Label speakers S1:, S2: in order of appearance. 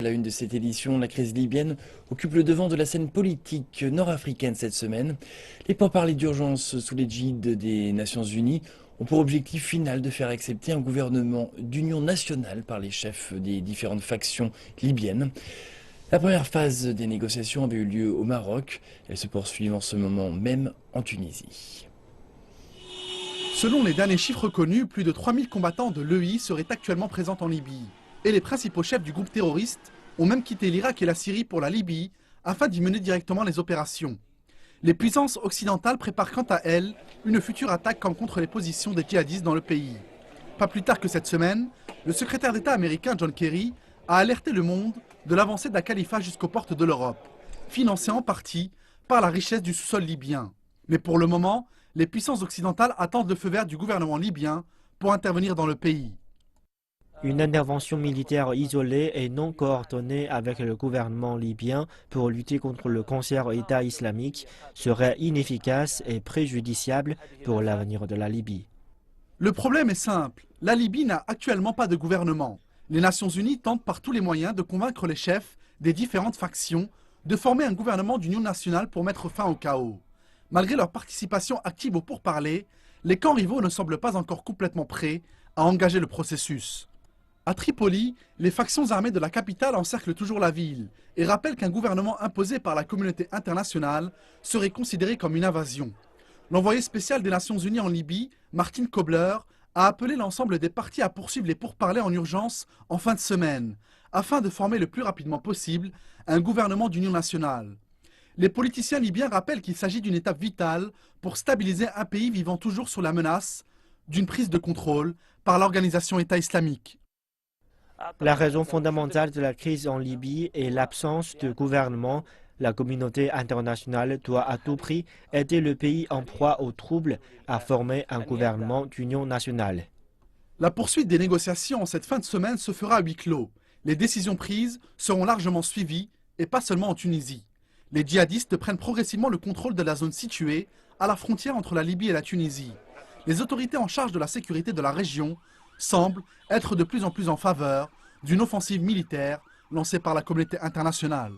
S1: À la une de cette édition, la crise libyenne occupe le devant de la scène politique nord-africaine cette semaine. Les pourparlers d'urgence sous l'égide des Nations Unies ont pour objectif final de faire accepter un gouvernement d'union nationale par les chefs des différentes factions libyennes. La première phase des négociations avait eu lieu au Maroc. Elle se poursuit en ce moment même en Tunisie.
S2: Selon les derniers chiffres connus, plus de 3000 combattants de l'EI seraient actuellement présents en Libye. Et les principaux chefs du groupe terroriste ont même quitté l'Irak et la Syrie pour la Libye afin d'y mener directement les opérations. Les puissances occidentales préparent quant à elles une future attaque contre les positions des djihadistes dans le pays. Pas plus tard que cette semaine, le secrétaire d'État américain John Kerry a alerté le monde de l'avancée d'un califat jusqu'aux portes de l'Europe, financé en partie par la richesse du sous-sol libyen. Mais pour le moment, les puissances occidentales attendent le feu vert du gouvernement libyen pour intervenir dans le pays.
S3: Une intervention militaire isolée et non coordonnée avec le gouvernement libyen pour lutter contre le cancer État islamique serait inefficace et préjudiciable pour l'avenir de la Libye.
S2: Le problème est simple, la Libye n'a actuellement pas de gouvernement. Les Nations Unies tentent par tous les moyens de convaincre les chefs des différentes factions de former un gouvernement d'union nationale pour mettre fin au chaos. Malgré leur participation active aux pourparlers, les camps rivaux ne semblent pas encore complètement prêts à engager le processus. À Tripoli, les factions armées de la capitale encerclent toujours la ville et rappellent qu'un gouvernement imposé par la communauté internationale serait considéré comme une invasion. L'envoyé spécial des Nations Unies en Libye, Martin Kobler, a appelé l'ensemble des partis à poursuivre les pourparlers en urgence en fin de semaine, afin de former le plus rapidement possible un gouvernement d'union nationale. Les politiciens libyens rappellent qu'il s'agit d'une étape vitale pour stabiliser un pays vivant toujours sous la menace d'une prise de contrôle par l'organisation État islamique.
S3: La raison fondamentale de la crise en Libye est l'absence de gouvernement. La communauté internationale doit à tout prix aider le pays en proie aux troubles à former un gouvernement d'union nationale.
S2: La poursuite des négociations en cette fin de semaine se fera à huis clos. Les décisions prises seront largement suivies, et pas seulement en Tunisie. Les djihadistes prennent progressivement le contrôle de la zone située à la frontière entre la Libye et la Tunisie. Les autorités en charge de la sécurité de la région semblent être de plus en plus en faveur d'une offensive militaire lancée par la communauté internationale.